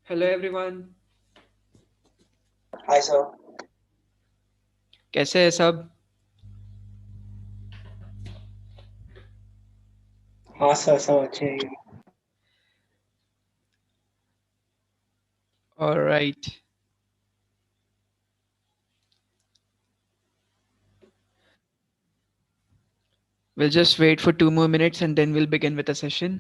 Hello everyone. Hi sir. कैसे है सब? हाँ सर, सब अच्छे हैं। Alright, we'll just wait for 2 more minutes and then we'll begin with the session.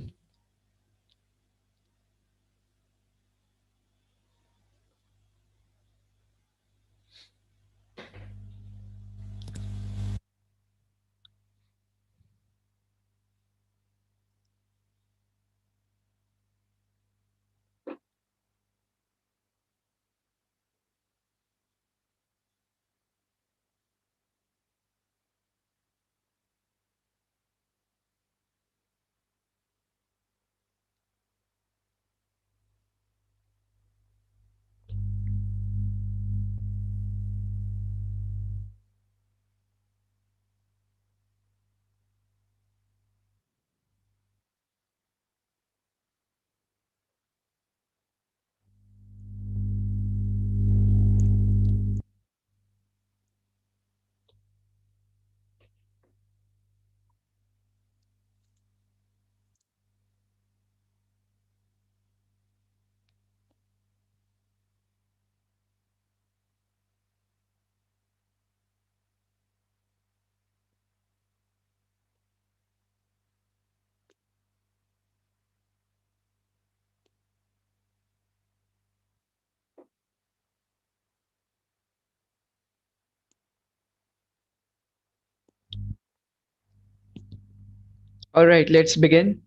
Alright, let's begin.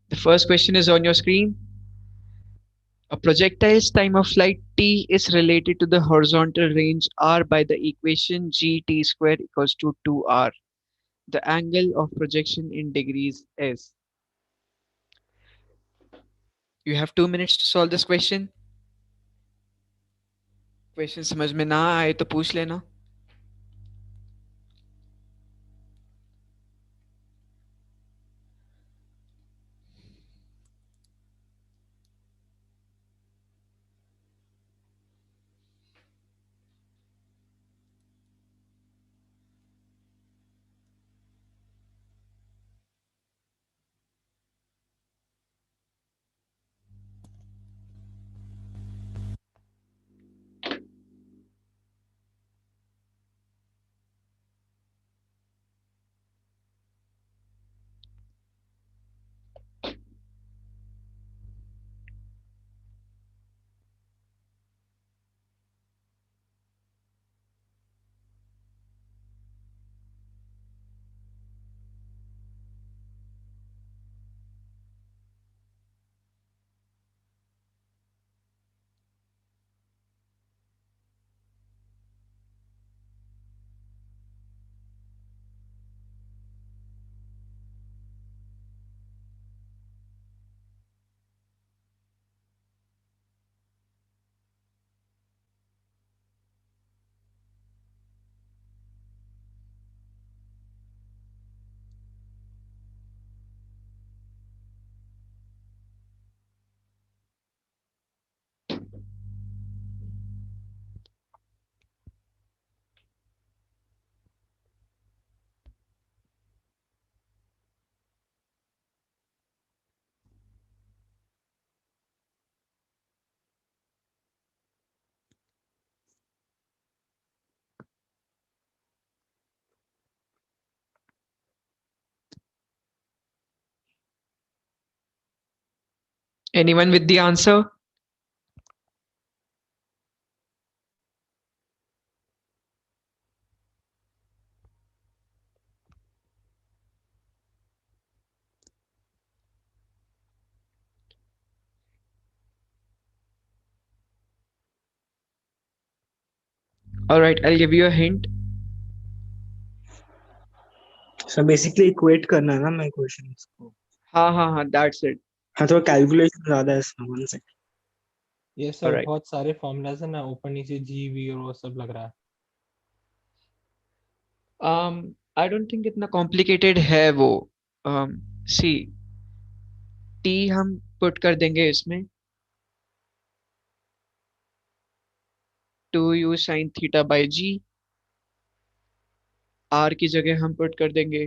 The first question is on your screen. A projectile's time of flight t is related to the horizontal range r by the equation gt square equals to 2r. The angle of projection in degrees is. You have 2 minutes to solve this question. Question समझ में ना आए तो पूछ लेना. Anyone with the answer? Alright, I'll give you a hint. Sir basically equate करना है ना मैं क्वेश्चन को। हाँ, that's it. हाँ, थोड़ा कैलकुलेशन ज्यादा है इसमें। One second. ये सर Alright. बहुत सारे फॉर्मूलाज है ना, ऊपर नीचे जी वी और वो सब लग रहा है। I don't think इतना complicated है वो. सी टी हम पुट कर देंगे इसमें 2u sin θ/g। आर की जगह हम पुट कर देंगे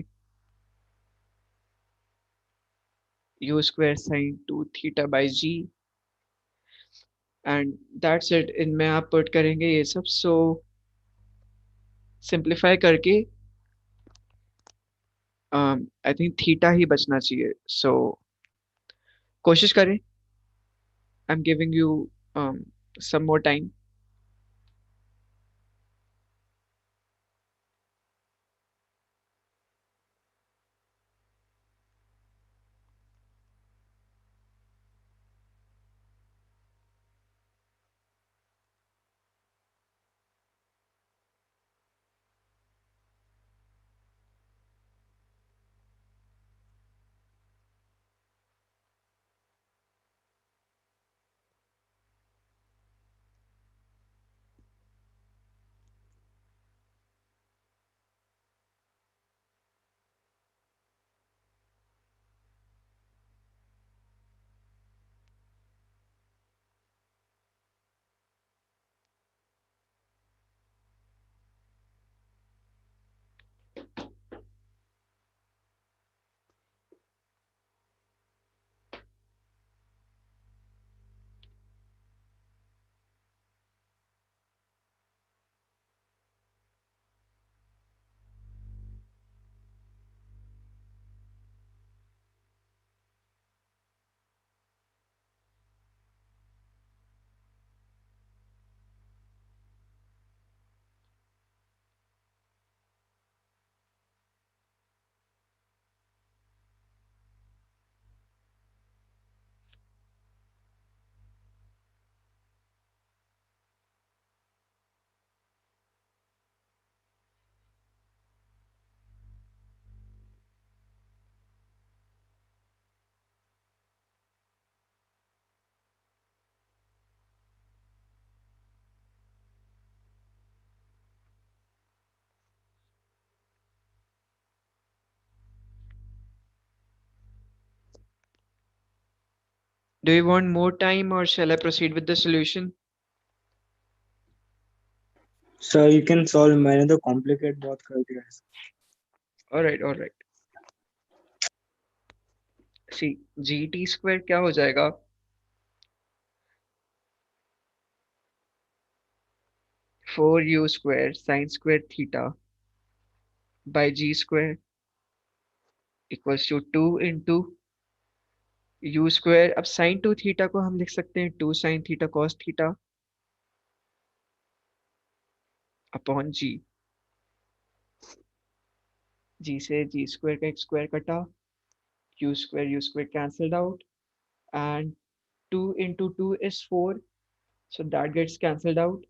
u² sin 2θ/g and that's it. इनमें आप पुट करेंगे ये सब। सो सिंप्लीफाई करके आई थिंक थीटा ही बचना चाहिए। सो कोशिश करें। I am giving you some more time. Do you want more time or shall I proceed with the solution? Sir you can solve, मैंने तो कॉम्प्लिकेट बहुत कर दिया है। All right, all right. सी GT² क्या हो जाएगा? 4u² sin² θ/g² equals to 2 into u²। अब sin 2θ को हम लिख सकते हैं 2 sin θ cos θ upon g। g से g² का एक स्क्वायर कटा, u² cancelled out, and 2 into 2 is 4, so that gets cancelled out,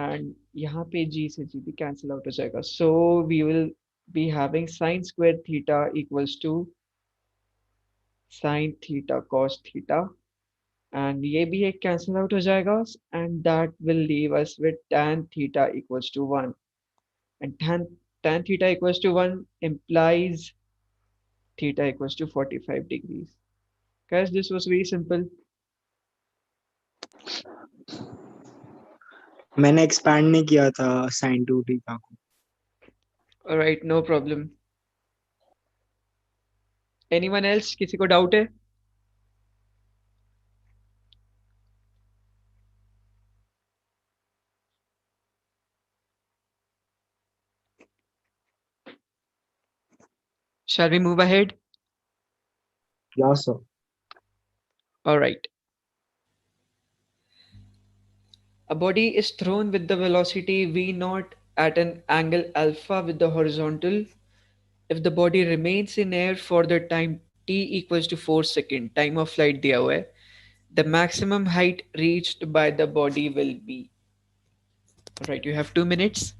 and यहाँ पे g से g भी cancel out हो जाएगा। So we will be having sin² θ equals to sin θ cos θ, and ये भी एक cancel out हो जाएगा, and that will leave us with tan θ equals to 1, and tan θ equals to 1 implies theta equals to 45 degrees. Guys, this was very simple. मैंने expand नहीं किया था sin 2θ को। All right, no problem. Anyone else? किसी को doubt है? Shall we move ahead? या sir. All right. A body is thrown with the velocity v0 at an angle alpha with the horizontal. If the body remains in air for the time t equals to 4 seconds, time of flight दिया हुआ है, the maximum height reached by the body will be. All right, you have 2 minutes.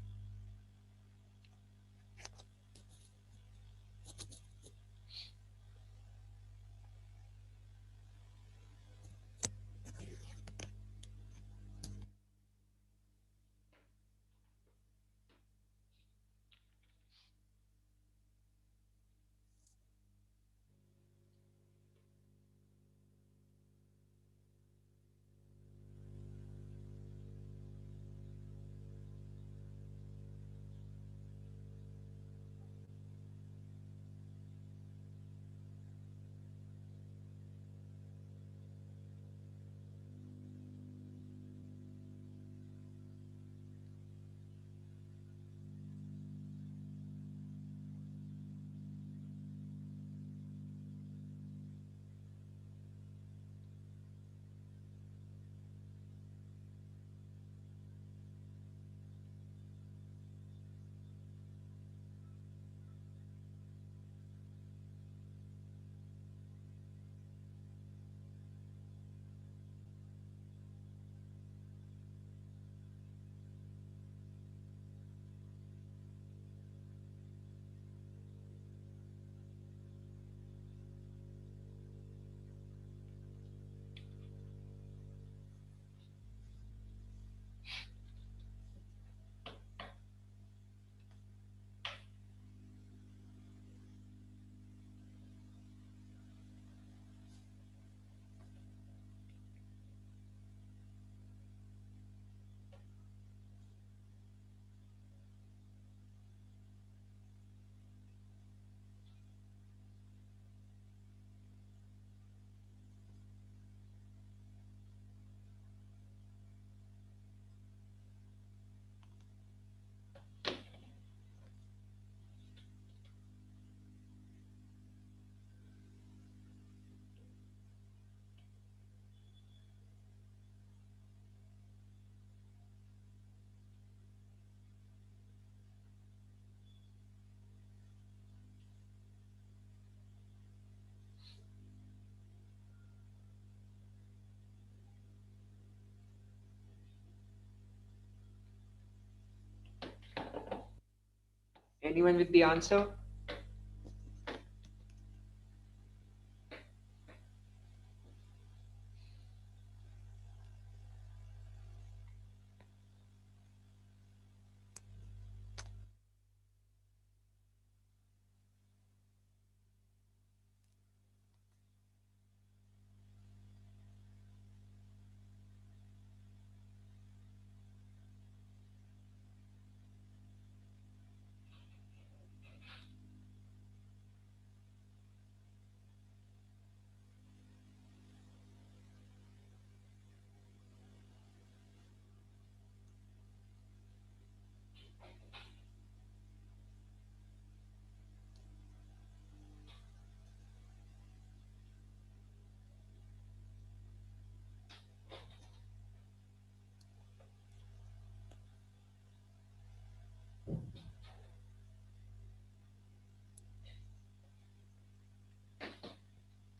Anyone with the answer?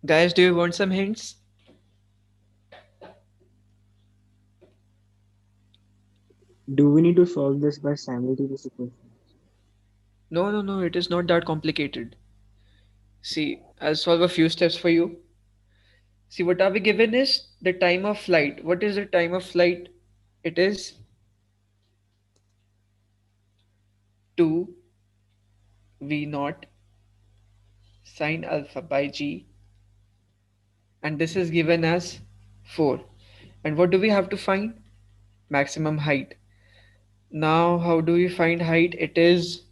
Guys, do you want some hints? Do we need to solve this by simultaneous equations? No, no, no, it is not that complicated. See, I'll solve a few steps for you. See, what are we given is the time of flight. What is the time of flight? It is 2 V naught sine alpha by G, and this is given as 4. And what do we have to find? Maximum height. Now, how do we find height? It is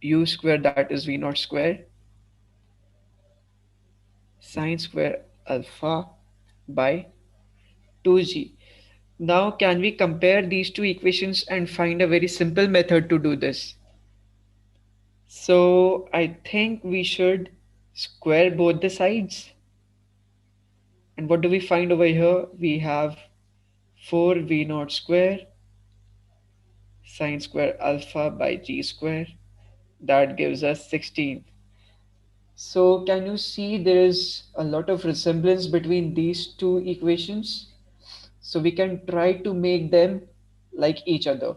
u square, that is V naught square, sine square alpha by 2G. Now, can we compare these two equations and find a very simple method to do this? So, I think we should square both the sides. And what do we find over here? We have 4V naught square sine square alpha by G square. That gives us 16. So, can you see there is a lot of resemblance between these two equations? So, we can try to make them like each other.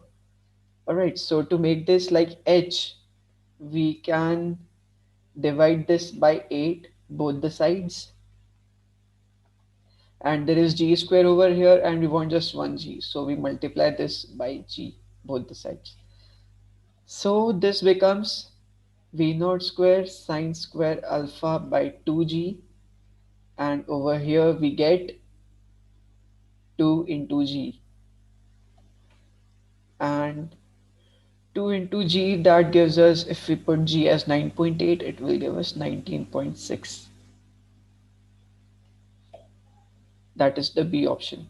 Alright, so to make this like h, we can divide this by 8, both the sides. And there is g square over here, and we want just 1g. So we multiply this by g, both the sides. So this becomes v naught square sine square alpha by 2g. And over here we get 2 into g. And 2 into g, that gives us, if we put g as 9.8, it will give us 19.6. That is the B option.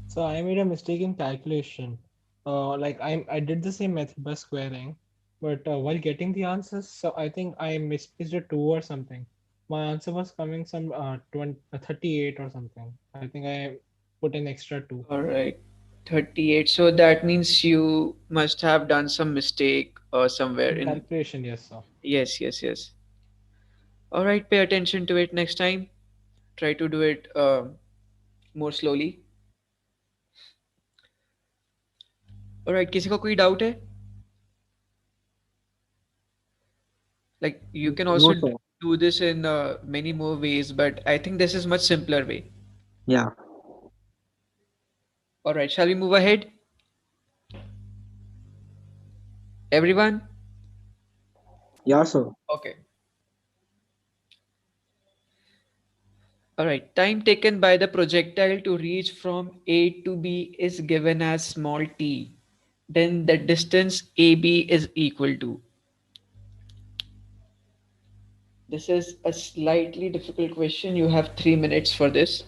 So I made a mistake in calculation. I did the same method by squaring, but while getting the answers, so I think I misplaced a 2 or something. My answer was coming some 20, 38 or something. I think I put an extra 2 All right, 38. So that means you must have done some mistake somewhere in in. calculation. Yes, sir. Yes, yes, yes. All right, pay attention to it next time. Try to do it more slowly. All right, किसी को कोई doubt है? Like you can No, also sir. do this in many more ways, but I think this is much simpler way. Yeah. All right, shall we move ahead? Everyone? Yeah, sir. Okay. All right, time taken by the projectile to reach from A to B is given as small t. Then the distance AB is equal to. This is a slightly difficult question. You have 3 minutes for this.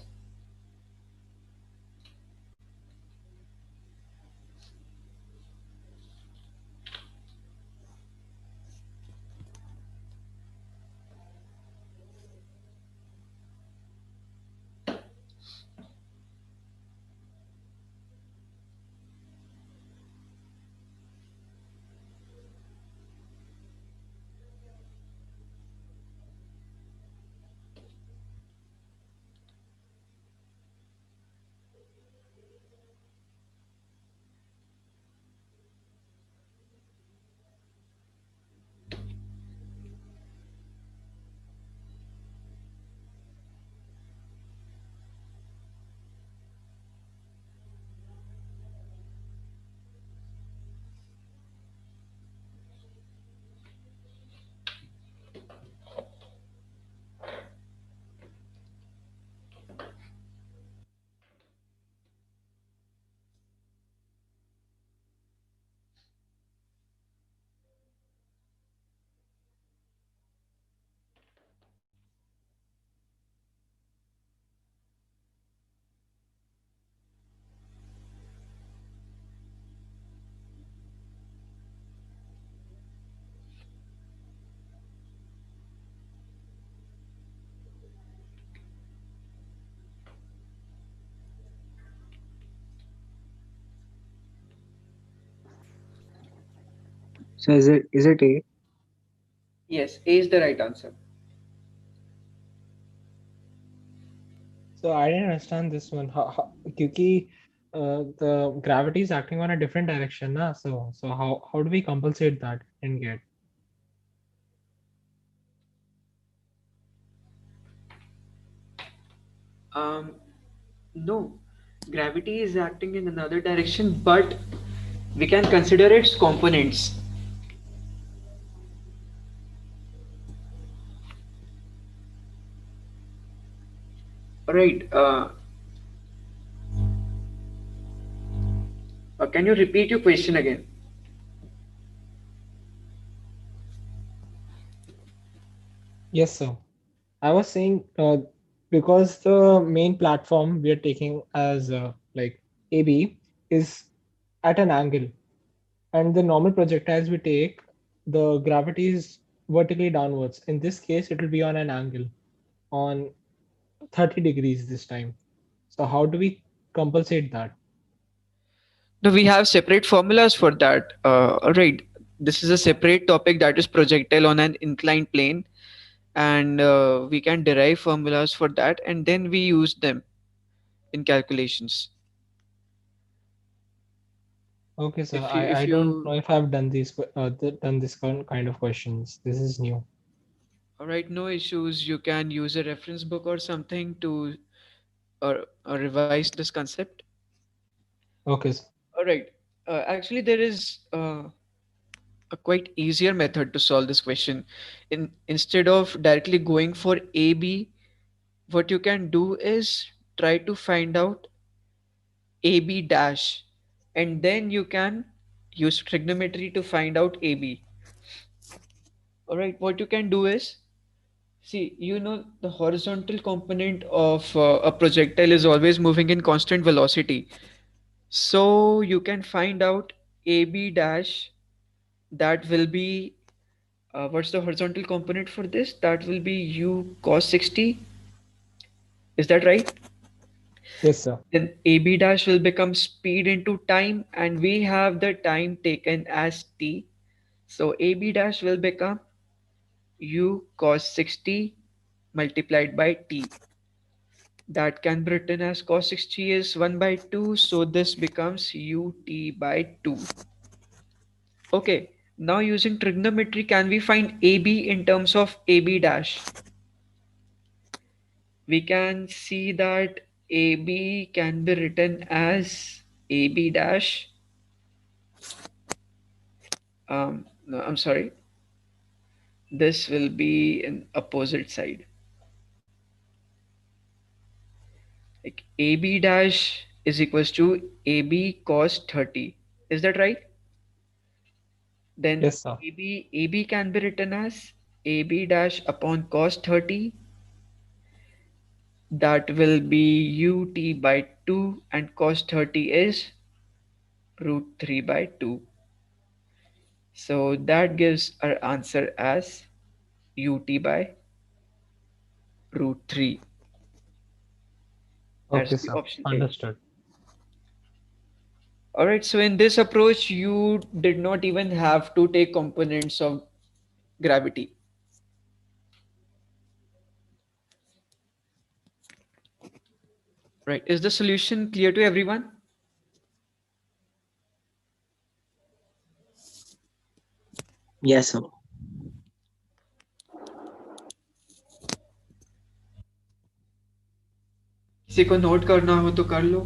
So is it A? Yes, A is the right answer. So I didn't understand this one. Because the gravity is acting on a different direction, na? So how do we compensate that and get? Um, no, gravity is acting in another direction, but we can consider its components. Right. Can you repeat your question again? Yes, sir. I was saying because the main platform we are taking as like AB is at an angle, and the normal projectiles we take, the gravity is vertically downwards. In this case, it will be on an angle on 30 degrees this time. So how do we compensate that? No, we have separate formulas for that. Right. This is a separate topic, that is projectile on an inclined plane, and we can derive formulas for that, and then we use them in calculations. Okay, sir. If you I if don't know you if I've done done this kind of questions. This is new. All right, no issues. You can use a reference book or something to revise this concept. Okay, sir. All right. Actually, there is a quite easier method to solve this question. Instead of directly going for AB, what you can do is try to find out AB dash, and then you can use trigonometry to find out AB. All right. What you can do is, see, the horizontal component of a projectile is always moving in constant velocity. So you can find out AB dash, that will be, what's the horizontal component for this? That will be U cos 60. Is that right? Yes, sir. Then AB dash will become speed into time, and we have the time taken as t. So AB dash will become U cos 60 multiplied by t. That can be written as cos 60 is 1 by 2, so this becomes ut by 2. Okay, now using trigonometry, can we find AB in terms of AB dash? We can see that AB can be written as AB dash. No, I'm sorry. This will be in opposite side. Like AB dash is equals to AB cos 30. Is that right? Then Yes, sir. AB can be written as AB dash upon cos 30. That will be ut by 2, and cos 30 is root 3 by 2. So that gives our answer as ut by root 3. That's Okay, the sir. option A. Understood. Alright, so in this approach, you did not even have to take components of gravity. Right, is the solution clear to everyone? Yes, sir. किसी को note करना हो तो कर लो.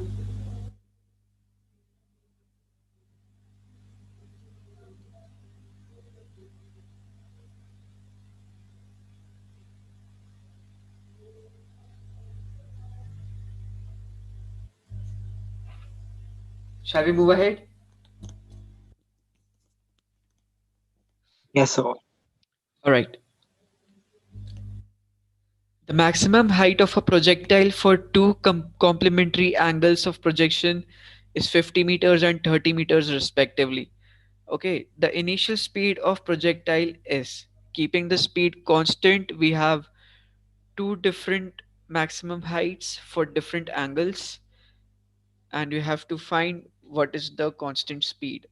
Shall we move ahead? Yes, sir. Alright. The maximum height of a projectile for two complementary angles of projection is 50 meters and 30 meters respectively. Okay, the initial speed of projectile is, keeping the speed constant, we have two different maximum heights for different angles, and you have to find what is the constant speed.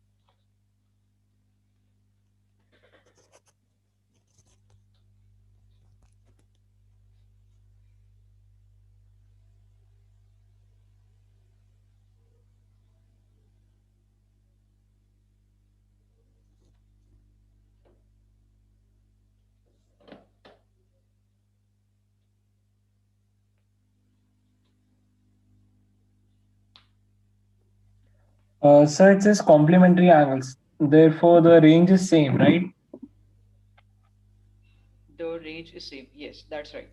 So it says complementary angles. Therefore, the range is same, right? The range is same. Yes, that's right.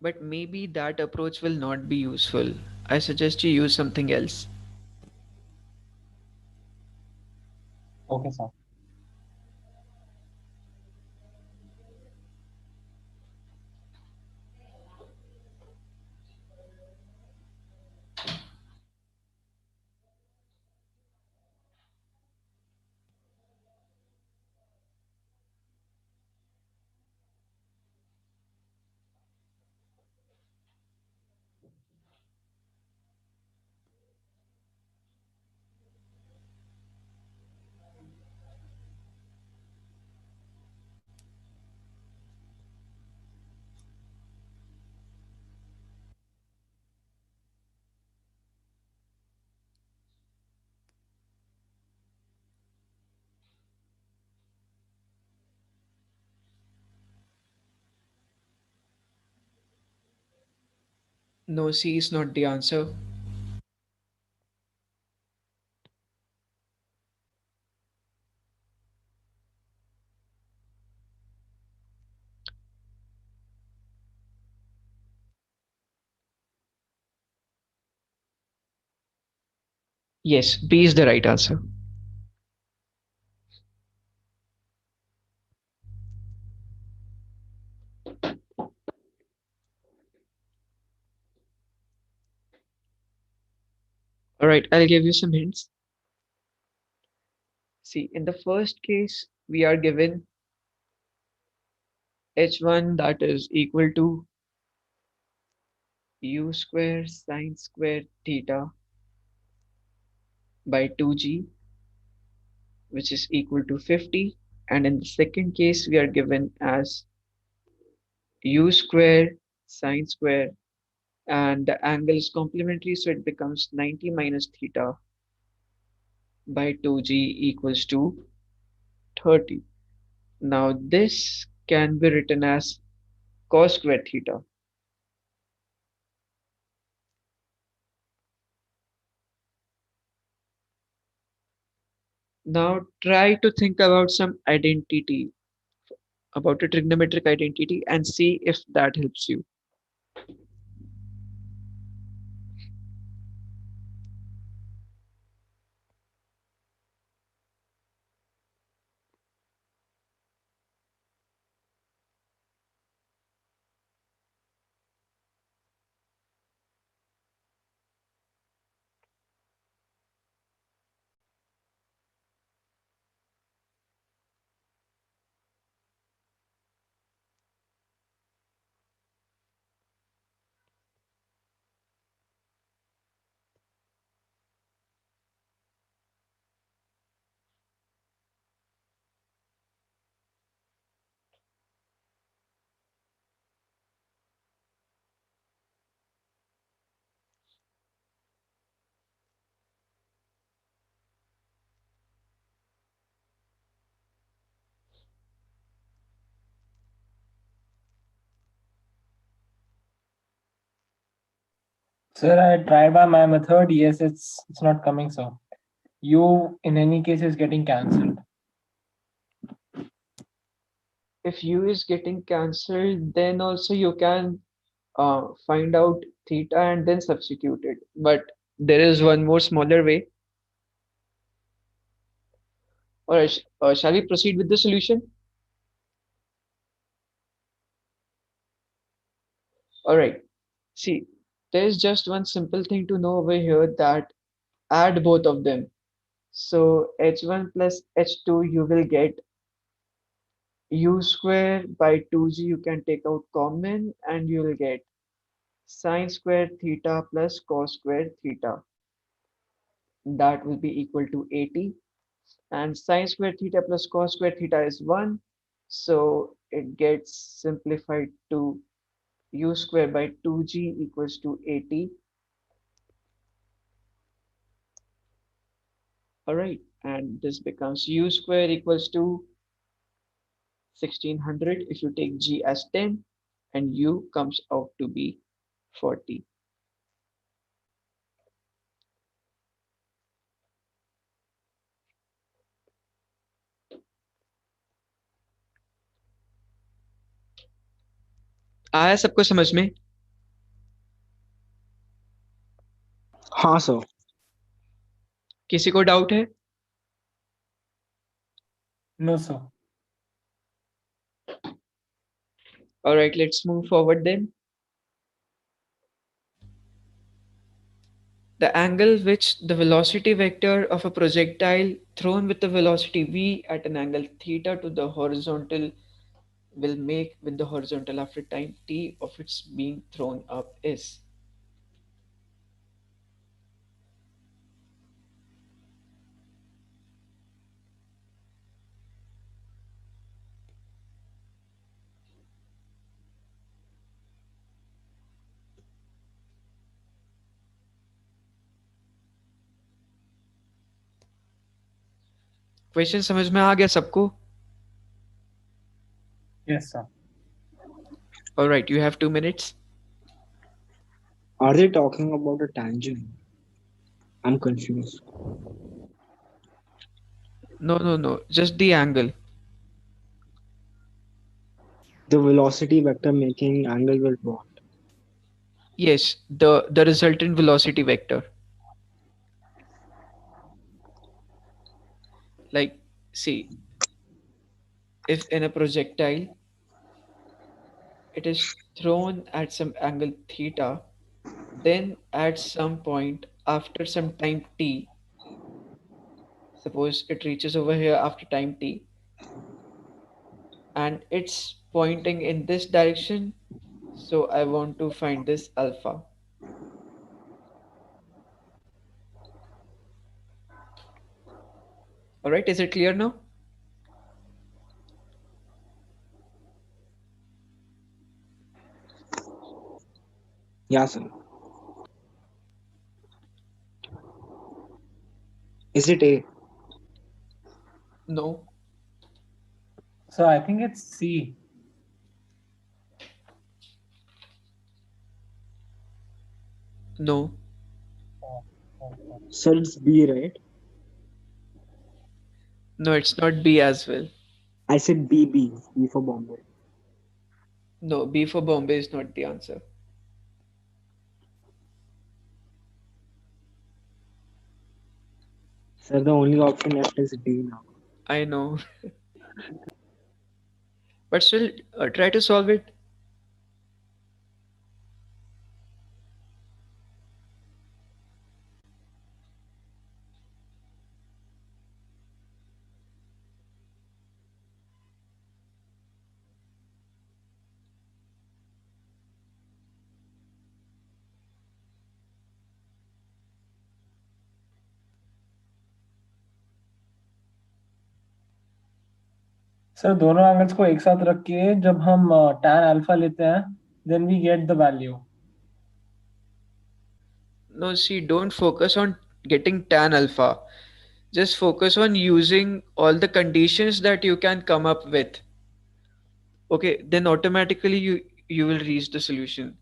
But maybe that approach will not be useful. I suggest you use something else. Okay, sir. No, C is not the answer. Yes, B is the right answer. Alright, I'll give you some hints. See, in the first case, we are given h1 that is equal to u square sine square theta by 2g, which is equal to 50. And in the second case, we are given as u square sine square, and the angle is complementary, so it becomes 90 minus theta by 2g equals to 30. Now this can be written as cos square theta. Now try to think about some identity, about a trigonometric identity, and see if that helps you. Sir, I tried by my method. Yes, it's not coming, sir. U in any case is getting cancelled. If u is getting cancelled, then also you can find out theta and then substitute it. But there is one more smaller way. Alright, shall we proceed with the solution? Alright, see, there's just one simple thing to know over here, that add both of them. So h1 plus h2 you will get u square by 2g, you can take out common and you will get sine square theta plus cos square theta. That will be equal to 80, and sine square theta plus cos square theta is 1. So it gets simplified to u square by 2g equals to 80. Alright, and this becomes u square equals to 1600 if you take g as 10 and u comes out to be 40. आया सबको समझ में? हाँ sir. किसी को doubt है? No, sir. Alright, let's move forward then. The angle which the velocity vector of a projectile thrown with the velocity v at an angle theta to the horizontal will make with the horizontal after time t of its being thrown up is. Question समझ में आ गया सबको? Yes, sir. All right, you have 2 minutes. Are they talking about a tangent? I'm confused. No, just the angle. The velocity vector making angle with what? Yes, the resultant velocity vector. Like, see, if in a projectile it is thrown at some angle theta, then at some point after some time t, suppose it reaches over here after time t, and it's pointing in this direction, so I want to find this alpha. All right, is it clear now? Yeah, sir. Is it A? No, So I think it's C. no, Sir, it's B, right? no, it's not B as well. I said B for Bombay. No, B for Bombay is not the answer. Sir, the only option left is D now. I know, but still try to solve it. Sir दोनों angles को एक साथ रख के जब हम tan alpha लेते हैं, then we get the value. No, see, don't focus on getting tan alpha. Just focus on using all the conditions that you can come up with. Okay, then automatically you will reach the solution.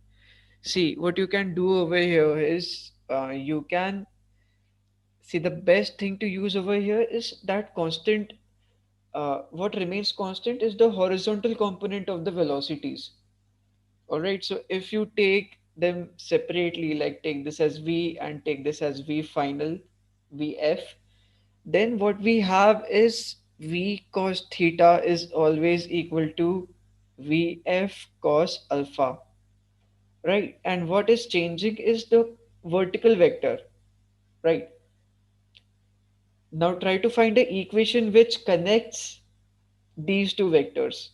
See, what you can do over here is you can see the best thing to use over here is that constant. What remains constant is the horizontal component of the velocities. All right, so if you take them separately, like take this as v and take this as v final, vf, then what we have is v cos theta is always equal to vf cos alpha, right? And what is changing is the vertical vector, right? Now try to find an equation which connects these two vectors.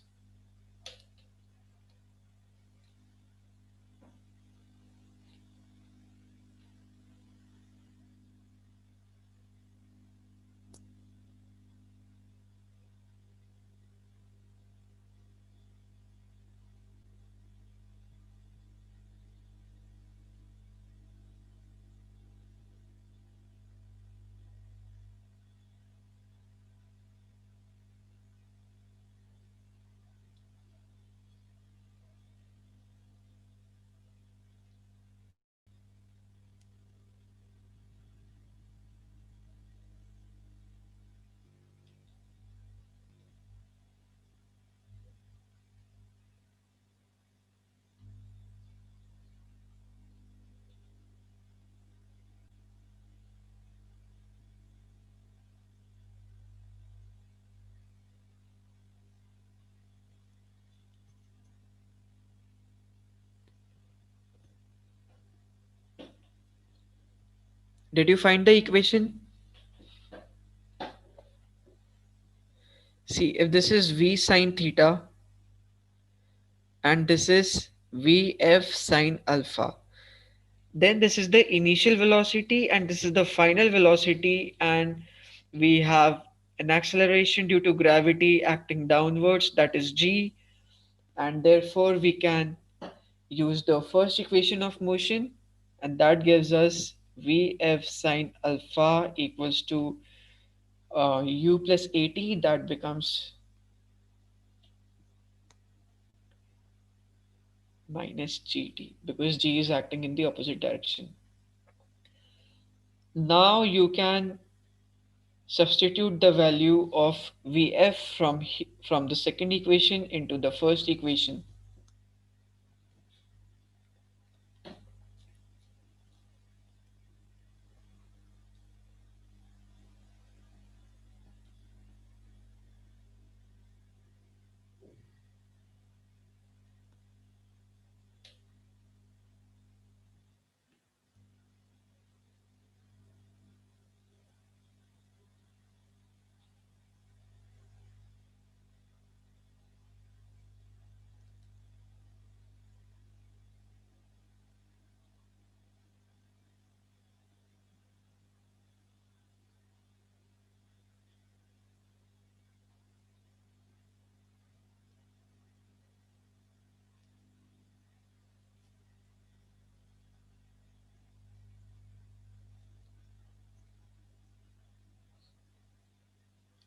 Did you find the equation? See, if this is v sine theta and this is vf sine alpha, then this is the initial velocity and this is the final velocity, and we have an acceleration due to gravity acting downwards, that is g, and therefore we can use the first equation of motion, and that gives us vf sine alpha equals to u plus at, that becomes minus gt because g is acting in the opposite direction. Now you can substitute the value of Vf from the second equation into the first equation.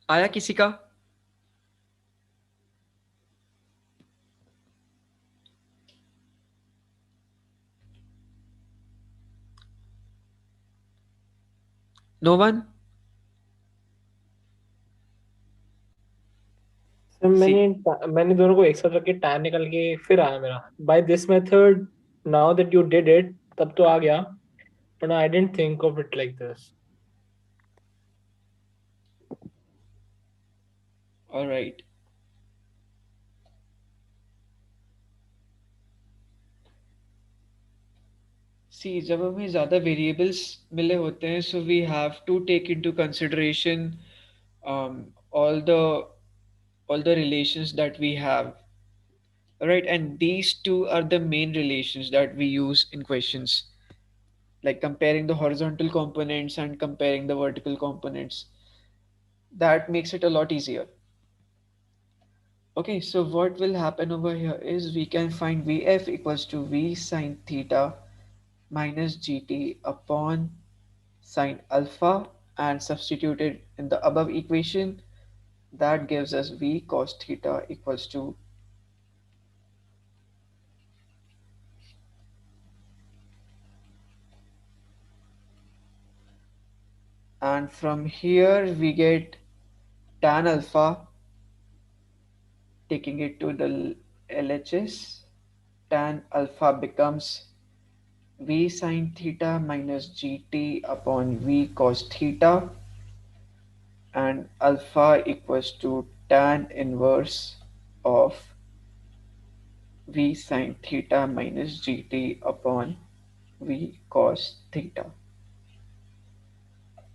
आया किसी का? No one? Sir See, मैंने दोनों को एक साथ रख के tan निकल के फिर आया मेरा. By this method, now that you did it, तब तो आ गया. But I didn't think of it like this. all right. See, जब हमें ज़्यादा variables मिले होते हैं, so we have to take into consideration um, all the all the relations that we have, right? And these two are the main relations that we use in questions, like comparing the horizontal components and comparing the vertical components. That makes it a lot easier. Okay, so what will happen over here is we can find Vf equals to V sine theta minus Gt upon sine alpha and substitute it in the above equation. That gives us V cos theta equals to, and from here we get tan alpha, taking it to the LHS, tan alpha becomes V sine theta minus Gt upon V cos theta, and alpha equals to tan inverse of V sine theta minus Gt upon V cos theta.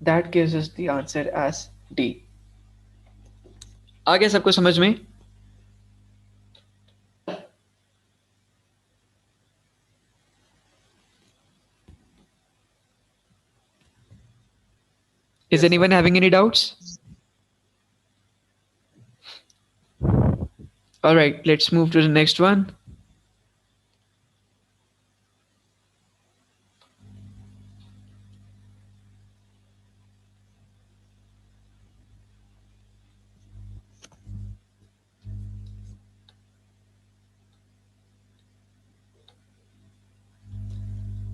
That gives us the answer as D. आ गया सबको समझ में? Is Yes, sir. anyone having any doubts? All right, let's move to the next one.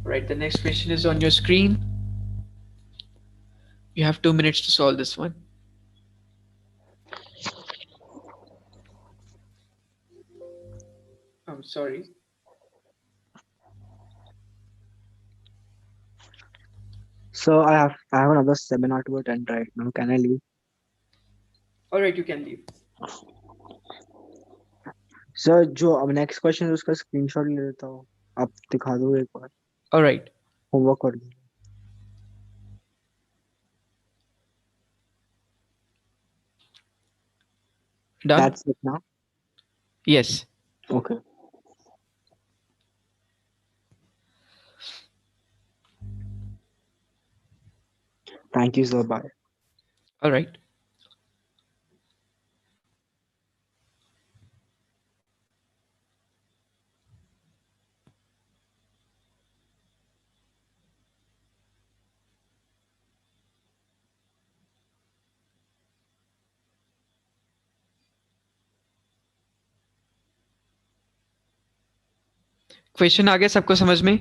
Right, the next question is on your screen. You have 2 minutes to solve this one. I'm sorry. So I have another seminar to attend right now. Can I leave? All right, you can leave. Sir जो अब next question है उसका screenshot ले लेता हूँ. आप दिखा दो एक बार. All right. होमवर्क कर लो. Done? That's it now. Yes. Okay. Thank you, sir. Bye. All right. Question आ गया सबको समझ में?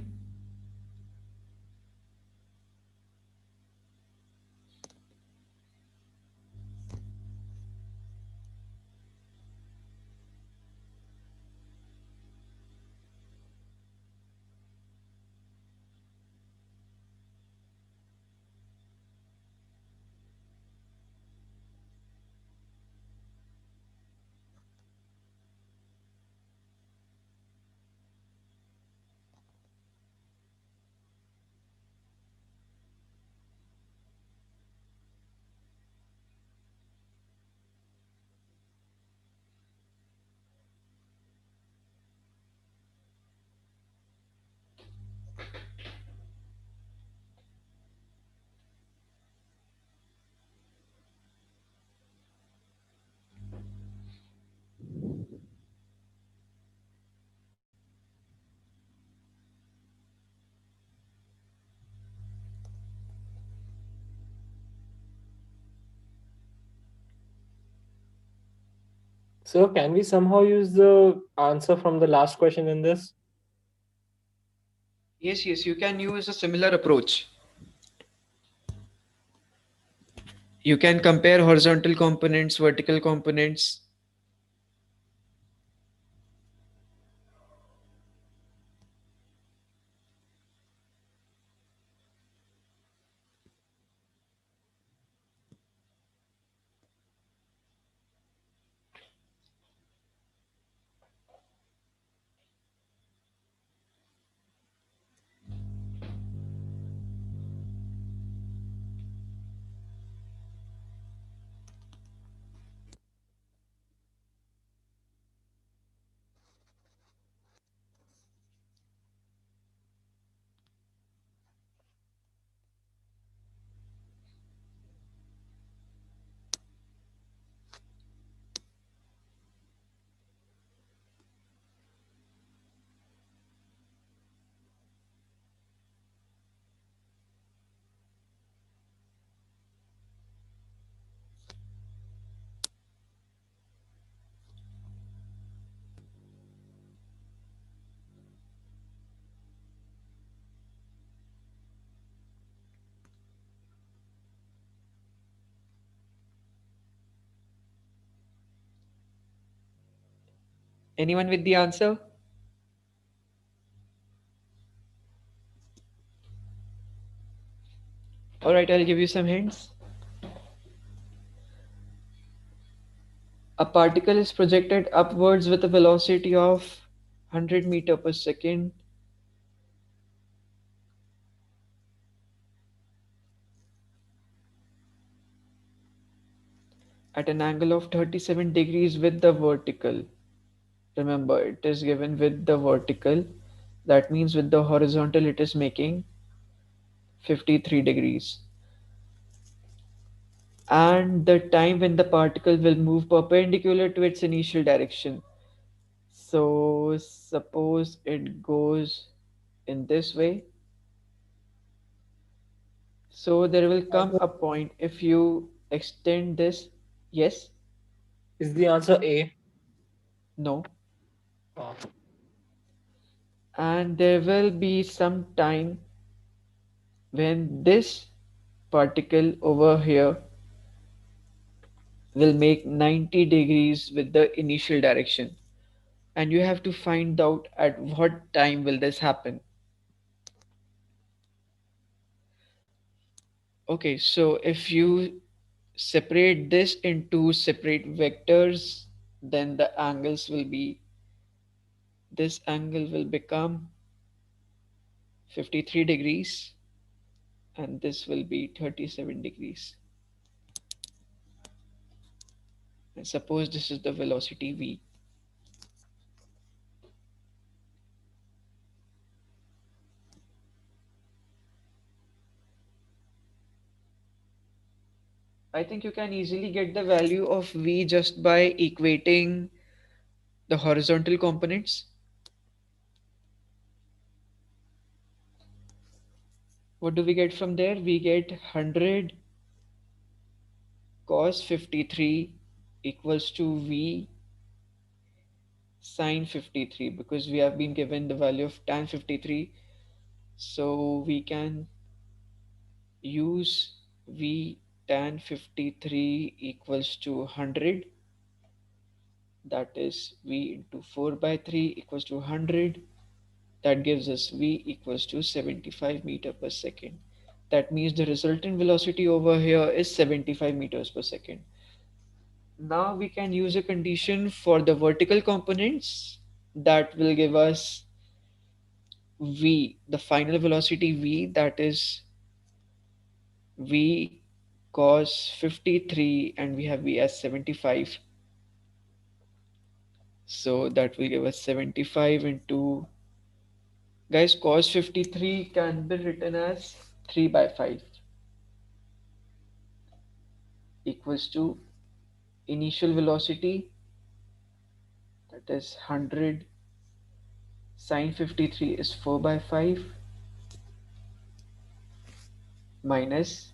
So can we somehow use the answer from the last question in this? Yes, yes, you can use a similar approach. You can compare horizontal components, vertical components. Anyone with the answer? All right, I'll give you some hints. A particle is projected upwards with a velocity of 100 meter per second at an angle of 37 degrees with the vertical. Remember, it is given with the vertical. That means with the horizontal, it is making 53 degrees. And the time when the particle will move perpendicular to its initial direction. So, suppose it goes in this way. So, there will come a point if you extend this. Yes, Is the answer A? no. Oh. And there will be some time when this particle over here will make 90 degrees with the initial direction, and you have to find out at what time will this happen. Okay, so if you separate this into separate vectors, then the angles will be, this angle will become 53 degrees and this will be 37 degrees. And suppose this is the velocity v. I think you can easily get the value of v just by equating the horizontal components. What do we get from there? We get 100 cos 53 equals to v sine 53, because we have been given the value of tan 53. So we can use v tan 53 equals to 100, that is v into 4 by 3 equals to 100. That gives us v equals to 75 meter per second. That means the resultant velocity over here is 75 meters per second. Now we can use a condition for the vertical components that will give us v, the final velocity v, that is v cos 53, and we have v as 75. So that will give us 75 into, guys, cos 53 can be written as 3 by 5 equals to initial velocity, that is 100 sine 53 is 4 by 5 minus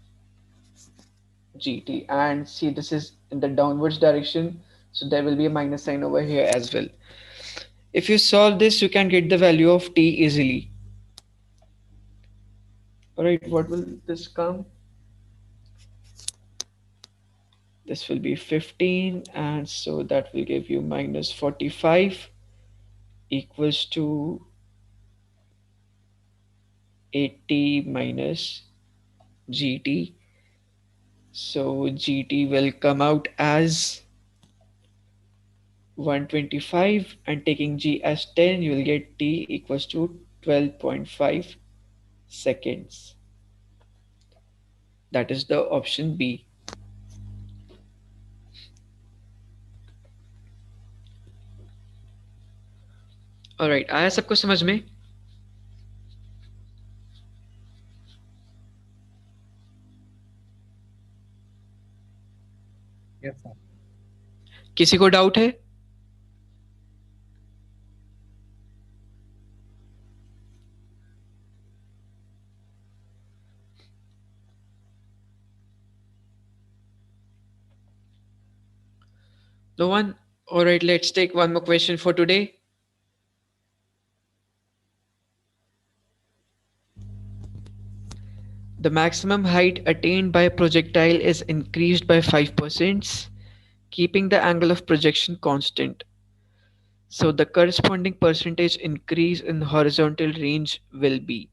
gt, and see this is in the downwards direction, so there will be a minus sign over here as well. If you solve this, you can get the value of t easily. Alright, what will this come? This will be 15, and so that will give you minus 45 equals to 80 minus gt. So gt will come out as 125, and taking g as 10, you will get t equals to 12.5 seconds. That is the option B. Alright, आया सबको समझ में? Yes, sir. किसी को doubt है? No one? Alright, let's take one more question for today. The maximum height attained by a projectile is increased by 5%, keeping the angle of projection constant. So the corresponding percentage increase in horizontal range will be.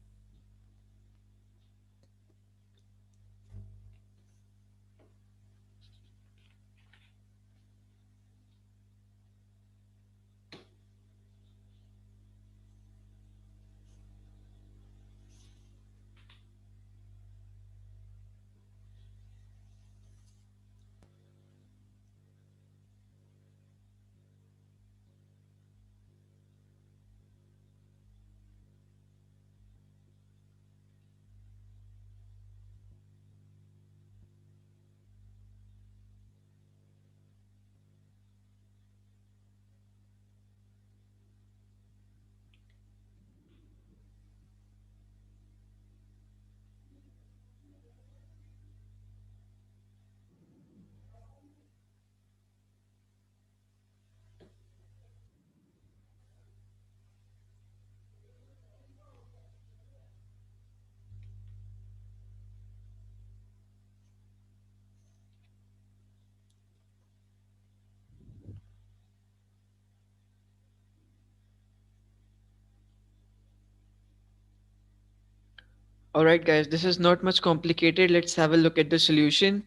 Alright guys, this is not much complicated. Let's have a look at the solution.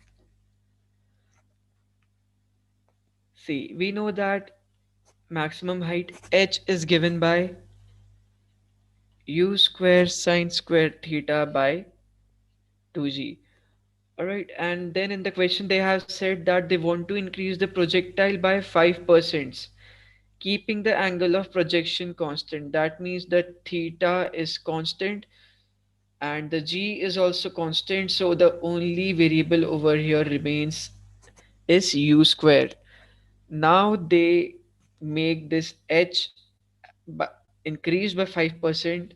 See, we know that maximum height h is given by u square sine square theta by 2g. All right, and then in the question they have said that they want to increase the projectile by 5%, keeping the angle of projection constant. That means that theta is constant and the g is also constant, so the only variable over here remains is u square. Now they make this h by, increased by 5%,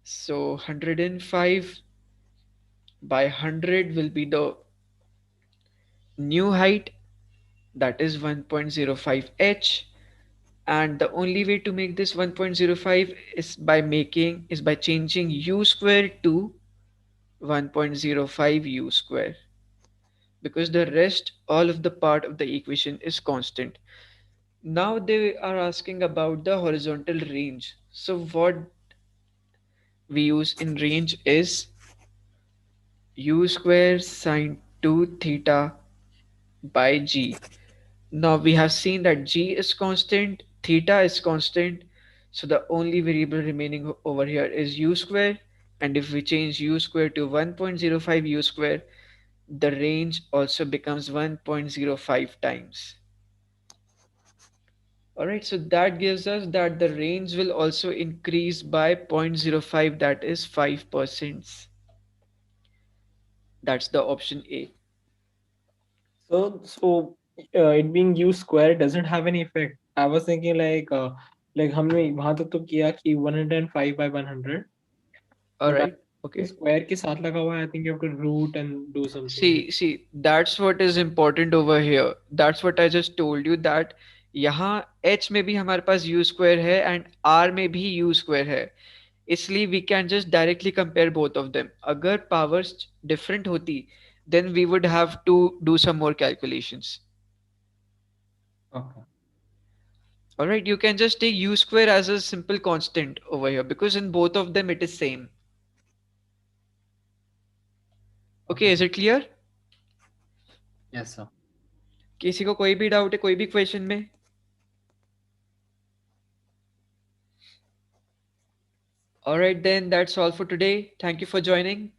so 105 by 100 will be the new height, that is 1.05 h, and the only way to make this 1.05 is by changing u square to 1.05 u square, because the rest all of the part of the equation is constant. Now they are asking about the horizontal range. So what we use in range is u square sine 2 theta by g. Now we have seen that g is constant, theta is constant, so the only variable remaining over here is u square, and if we change u square to 1.05 u square, the range also becomes 1.05 times. Alright, so that gives us that the range will also increase by 0.05, that is 5%. That's the option A. So it being u square doesn't have any effect. I was thinking like हमने वहां तक तो किया कि 105 by 100, but Alright, okay. Square के साथ लगा हुआ है. I think you have to root and do something. See, that's what is important over here. That's what I just told you that यहाँ h में भी हमारे पास u square है and r में भी u square है. इसलिए we can just directly compare both of them. अगर powers different होती, then we would have to do some more calculations. Okay. Alright, you can just take u square as a simple constant over here because in both of them it is same. Okay, is it clear? Yes, sir. किसी को कोई भी doubt है कोई भी question में? Alright then, that's all for today. Thank you for joining.